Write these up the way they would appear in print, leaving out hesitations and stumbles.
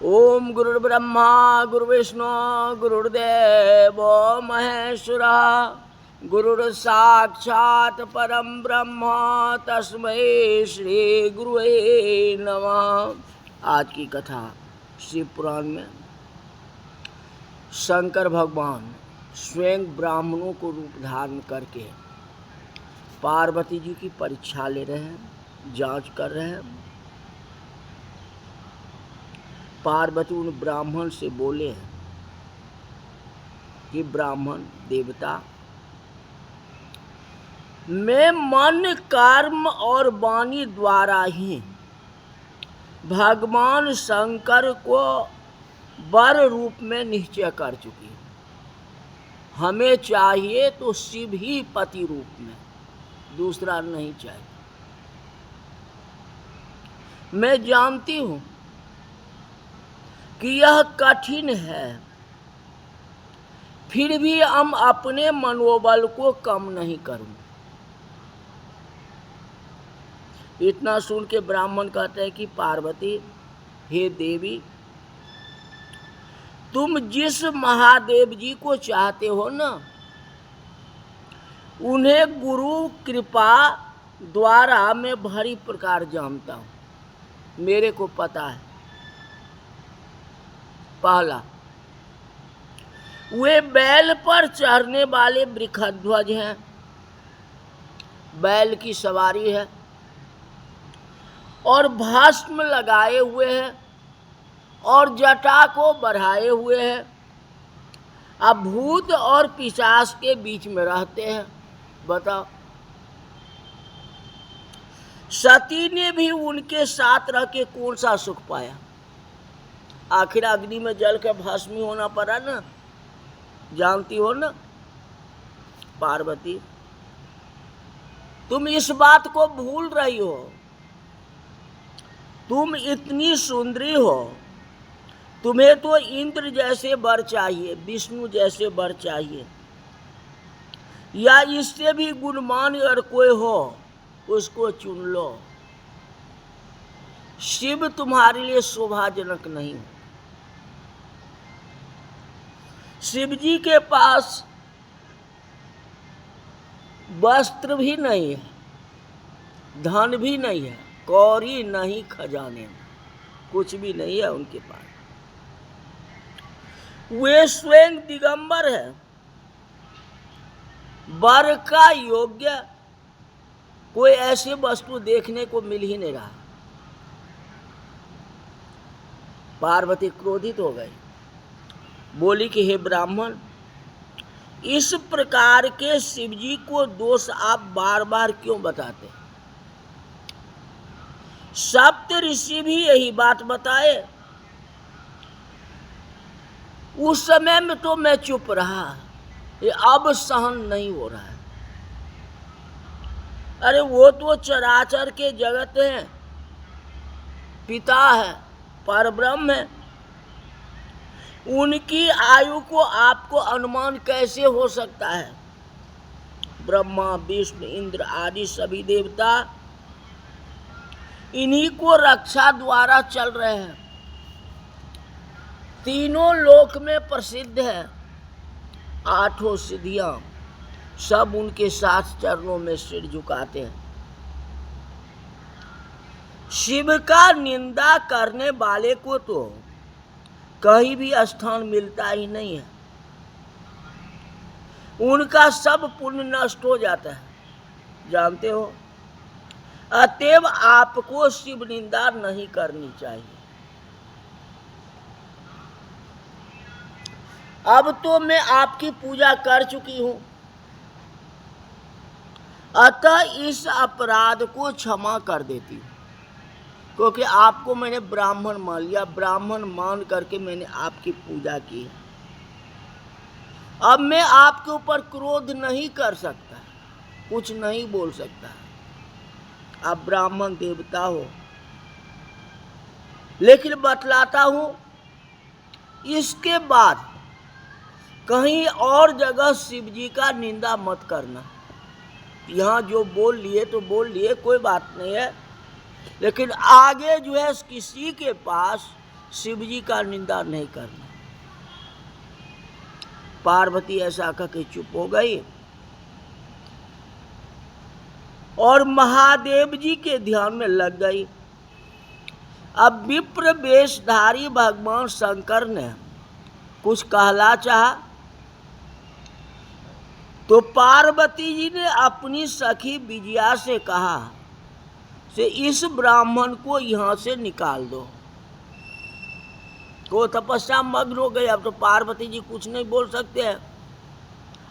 ओम गुरुर्ब्रह्मा गुरुर्विष्णु गुरुर्देव महेश्वरा गुरुर्साक्षात् परम ब्रह्म तस्मै श्री गुरुवे नमः। आज की कथा शिव पुराण में शंकर भगवान स्वयं ब्राह्मणों को रूप धारण करके पार्वती जी की परीक्षा ले रहे हैं, जांच कर रहे हैं। पार्वती उन ब्राह्मण से बोले हैं कि ब्राह्मण देवता, मैं मन कर्म और वाणी द्वारा ही भगवान शंकर को वर रूप में निश्चय कर चुकी हूँ। हमें चाहिए तो शिव ही पति रूप में, दूसरा नहीं चाहिए। मैं जानती हूँ कि यह कठिन है, फिर भी हम अपने मनोबल को कम नहीं करूं। इतना सुन के ब्राह्मण कहते हैं कि पार्वती, हे देवी, तुम जिस महादेव जी को चाहते हो ना, उन्हें गुरु कृपा द्वारा मैं भली प्रकार जानता हूं। मेरे को पता है। पहला, वे बैल पर चढ़ने वाले वृषध्वज हैं, बैल की सवारी है और भस्म लगाए हुए हैं और जटा को बढ़ाए हुए हैं। अब भूत और पिशाच के बीच में रहते हैं। बताओ, सती ने भी उनके साथ रह के कौन सा सुख पाया? आखिर अग्नि में जल के भस्मी होना पड़ा ना, जानती हो ना। पार्वती, तुम इस बात को भूल रही हो। तुम इतनी सुंदरी हो, तुम्हें तो इंद्र जैसे वर चाहिए, विष्णु जैसे वर चाहिए, या इससे भी गुणमान अगर कोई हो उसको चुन लो। शिव तुम्हारे लिए शोभाजनक नहीं हो। शिव जी के पास वस्त्र भी नहीं है, धन भी नहीं है, कौड़ी नहीं, खजाने में कुछ भी नहीं है उनके पास। वे स्वयं दिगंबर है, वर का योग्य कोई ऐसी वस्तु देखने को मिल ही नहीं रहा। पार्वती क्रोधित हो गई, बोली कि हे ब्राह्मण, इस प्रकार के शिवजी को दोष आप बार बार क्यों बताते? सप्त ऋषि भी यही बात बताए। उस समय में तो मैं चुप रहा, ये अब सहन नहीं हो रहा है। अरे वो तो चराचर के जगत हैं, पिता है, परब्रह्म है। उनकी आयु को आपको अनुमान कैसे हो सकता है? ब्रह्मा विष्णु इंद्र आदि सभी देवता इन्हीं को रक्षा द्वारा चल रहे हैं। तीनों लोक में प्रसिद्ध है, आठों सिद्धियां सब उनके साथ चरणों में सिर झुकाते हैं। शिव का निंदा करने वाले को तो कहीं भी स्थान मिलता ही नहीं है, उनका सब पुण्य नष्ट हो जाता है, जानते हो। अतएव आपको शिव निंदा नहीं करनी चाहिए। अब तो मैं आपकी पूजा कर चुकी हूं, अतः इस अपराध को क्षमा कर देती हूं, क्योंकि आपको मैंने ब्राह्मण मान लिया, ब्राह्मण मान करके मैंने आपकी पूजा की है। अब मैं आपके ऊपर क्रोध नहीं कर सकता, कुछ नहीं बोल सकता। आप ब्राह्मण देवता हो, लेकिन बतलाता हूं, इसके बाद कहीं और जगह शिव जी का निंदा मत करना। यहाँ जो बोल लिए तो बोल लिए, कोई बात नहीं है, लेकिन आगे जो है किसी के पास शिव जी का निंदा नहीं करना। पार्वती ऐसा कहकर चुप हो गई और महादेव जी के ध्यान में लग गई। अब विप्र वेशधारी भगवान शंकर ने कुछ कहला चाहा तो पार्वती जी ने अपनी सखी विजया से कहा से इस ब्राह्मण को यहाँ से निकाल दो। तो तपस्या मग्न हो गई। अब तो पार्वती जी कुछ नहीं बोल सकते हैं।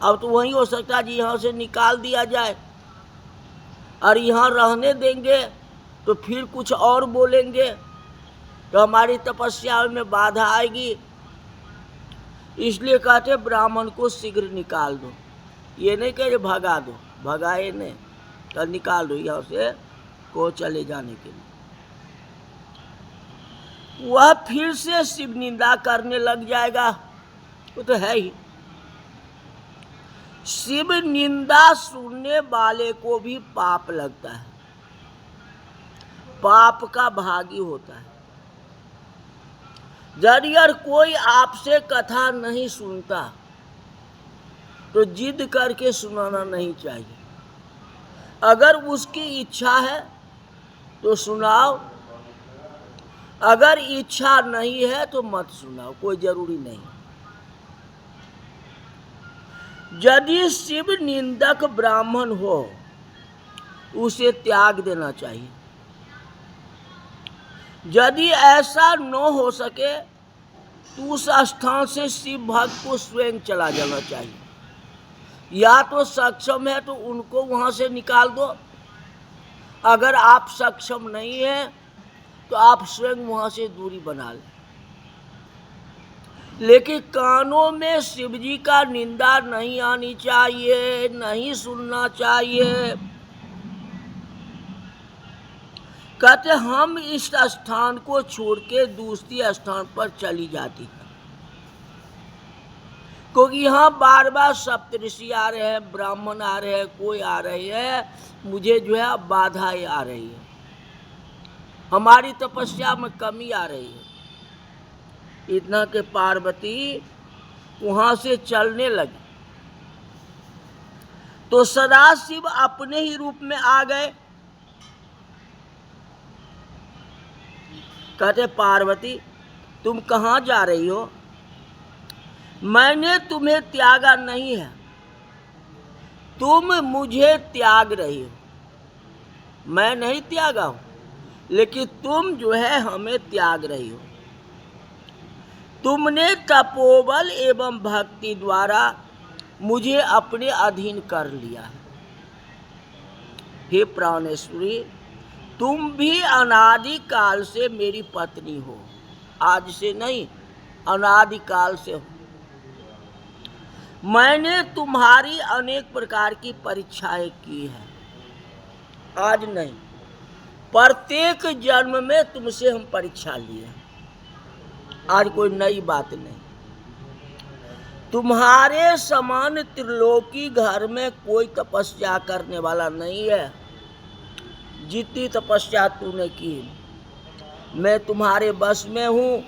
अब तो वही हो सकता है जी यहाँ से निकाल दिया जाए, और यहाँ रहने देंगे तो फिर कुछ और बोलेंगे तो हमारी तपस्या में बाधा आएगी। इसलिए कहते ब्राह्मण को शीघ्र निकाल दो। ये नहीं कहे भगा दो, भगाए नहीं तो निकाल दो यहाँ से को चले जाने के लिए। वह फिर से शिव निंदा करने लग जाएगा, वो तो है ही। शिव निंदा सुनने वाले को भी पाप लगता है, पाप का भागी होता है। यदि अगर कोई आपसे कथा नहीं सुनता तो जिद करके सुनाना नहीं चाहिए। अगर उसकी इच्छा है तो सुनाओ, अगर इच्छा नहीं है तो मत सुनाओ, कोई जरूरी नहीं। यदि शिव निंदक ब्राह्मण हो उसे त्याग देना चाहिए। यदि ऐसा न हो सके तो उस स्थान से शिव भक्त को स्वयं चला जाना चाहिए। या तो सक्षम है तो उनको वहां से निकाल दो, अगर आप सक्षम नहीं है तो आप स्वयं वहां से दूरी बना लें। लेकिन कानों में शिव जी का निंदा नहीं आनी चाहिए, नहीं सुनना चाहिए। कहते हम इस स्थान को छोड़ के दूसरे स्थान पर चली जाती है, क्योंकि यहाँ बार बार सप्तऋषि आ रहे हैं, ब्राह्मण आ रहे हैं, कोई आ रहे हैं, मुझे जो है बाधाएं आ रही है, हमारी तपस्या में कमी आ रही है। इतना के पार्वती वहां से चलने लगी तो सदाशिव अपने ही रूप में आ गए। कहते पार्वती तुम कहाँ जा रही हो? मैंने तुम्हें त्यागा नहीं है, तुम मुझे त्याग रही हो। मैं नहीं त्यागा हूं, लेकिन तुम जो है हमें त्याग रही हो। तुमने तपोबल एवं भक्ति द्वारा मुझे अपने अधीन कर लिया है। हे प्राणेश्वरी, तुम भी अनादि काल से मेरी पत्नी हो, आज से नहीं, अनादि काल से हो। मैंने तुम्हारी अनेक प्रकार की परीक्षाएं की है, आज नहीं, प्रत्येक जन्म में तुमसे हम परीक्षा लिए हैं, आज कोई नई बात नहीं। तुम्हारे समान त्रिलोकी घर में कोई तपस्या करने वाला नहीं है। जितनी तपस्या तूने की मैं तुम्हारे बस में हूं।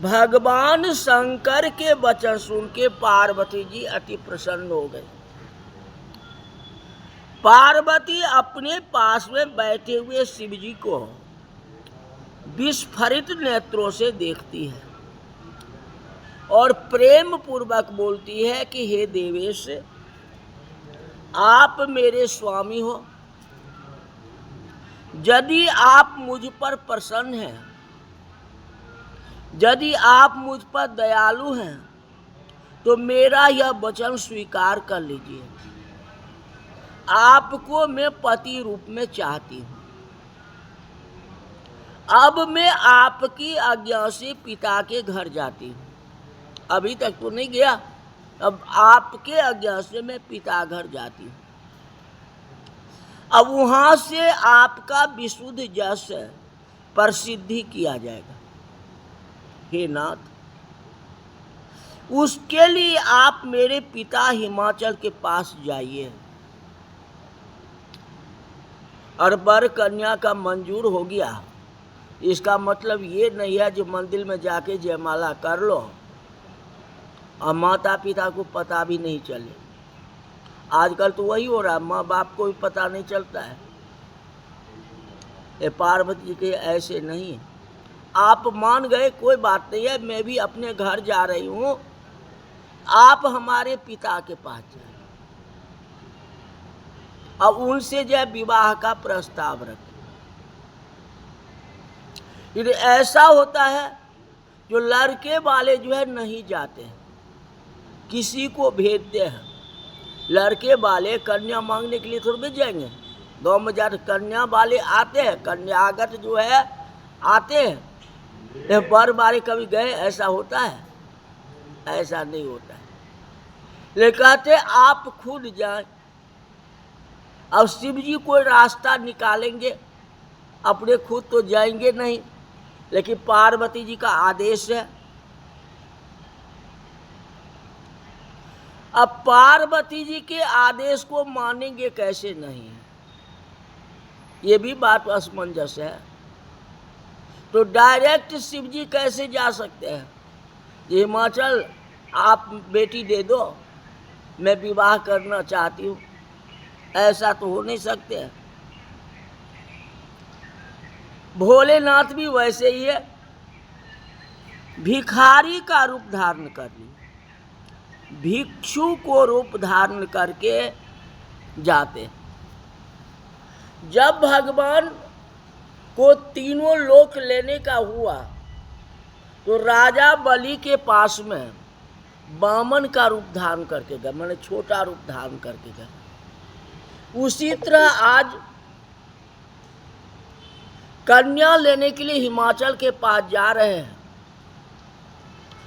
भगवान शंकर के वचन सुन के पार्वती जी अति प्रसन्न हो गए। पार्वती अपने पास में बैठे हुए शिव जी को विस्फारित नेत्रों से देखती है और प्रेम पूर्वक बोलती है कि हे देवेश, आप मेरे स्वामी हो। यदि आप मुझ पर प्रसन्न हैं, यदि आप मुझ पर दयालु हैं तो मेरा यह वचन स्वीकार कर लीजिए। आपको मैं पति रूप में चाहती हूँ। अब मैं आपकी आज्ञा से पिता के घर जाती हूँ। अभी तक तो नहीं गया, अब आपके आज्ञा से मैं पिता घर जाती हूँ। अब वहां से आपका विशुद्ध जस प्रसिद्धि किया जाएगा। हे नाथ, उसके लिए आप मेरे पिता हिमाचल के पास जाइए। और वर कन्या का मंजूर हो गया इसका मतलब ये नहीं है जो मंदिर में जाके जयमाला कर लो और माता पिता को पता भी नहीं चले। आजकल तो वही हो रहा है, माँ बाप को भी पता नहीं चलता है। ये पार्वती जी के ऐसे नहीं है। आप मान गए, कोई बात नहीं है, मैं भी अपने घर जा रही हूँ, आप हमारे पिता के पास जाए अब उनसे जो है विवाह का प्रस्ताव रखें। यदि ऐसा होता है जो लड़के वाले जो है नहीं जाते हैं, किसी को भेजते हैं। लड़के वाले कन्या मांगने के लिए थोड़े जाएंगे, गांव में जाकर कन्या वाले आते हैं, कन्यागत जो है आते हैं। बर बारे कभी गए, ऐसा होता है? ऐसा नहीं होता है। लेकिन कहते आप खुद जाएं। अब शिव जी कोई रास्ता निकालेंगे, अपने खुद तो जाएंगे नहीं, लेकिन पार्वती जी का आदेश है। अब पार्वती जी के आदेश को मानेंगे कैसे नहीं, ये भी बात असमंजस है। तो डायरेक्ट शिव जी कैसे जा सकते हैं? हिमाचल आप बेटी दे दो, मैं विवाह करना चाहती हूँ, ऐसा तो हो नहीं सकते हैं। भोलेनाथ भी वैसे ही है, भिखारी का रूप धारण कर लिया, भिक्षु को रूप धारण करके जाते। जब भगवान को तीनों लोक लेने का हुआ तो राजा बलि के पास में बामन का रूप धारण करके गए, मैंने छोटा रूप धारण करके गए। उसी तरह आज कन्या लेने के लिए हिमाचल के पास जा रहे हैं,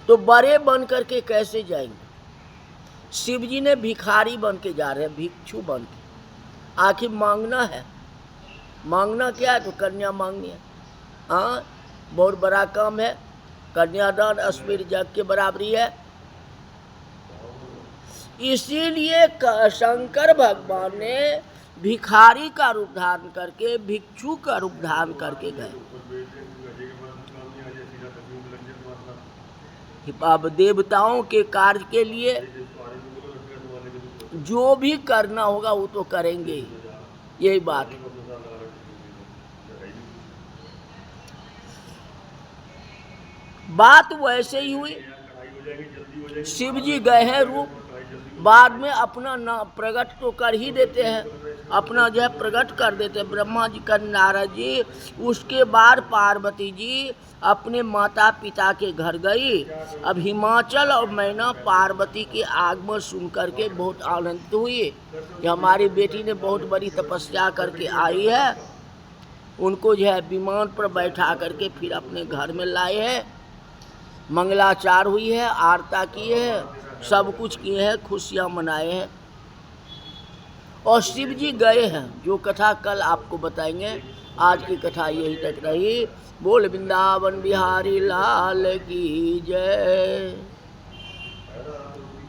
तो बड़े बन करके कैसे जाएंगे? शिव जी ने भिखारी बन के जा रहे हैं, भिक्षु बन के। आखिर मांगना है, मांगना क्या है? तो कन्या मांगनी है। हाँ, बहुत बड़ा काम है, कन्यादान अश्मीर जग के बराबरी है। इसीलिए शंकर भगवान ने भिखारी का रूप धारण करके, भिक्षु का रूप धारण करके गए। अब देवताओं के कार्य के लिए जो भी करना होगा वो तो करेंगे ही, यही बात है। बात वैसे ही हुई, शिव जी गए हैं रूप, बाद में अपना ना प्रकट तो कर ही देते हैं, अपना जो है प्रकट कर देते हैं ब्रह्मा जी का, नारद जी। उसके बाद पार्वती जी अपने माता पिता के घर गई। अब हिमाचल और मैना पार्वती के आगमन सुन करके बहुत आनंदित हुई कि हमारी बेटी ने बहुत बड़ी तपस्या करके आई है। उनको जो है विमान पर बैठा करके फिर अपने घर में लाए हैं, मंगलाचार हुई है, आरता की है, सब कुछ किए हैं, खुशियाँ मनाए हैं। और शिव जी गए हैं, जो कथा कल आपको बताएंगे। आज की कथा यही तक रही। बोल वृंदावन बिहारी लाल की जय।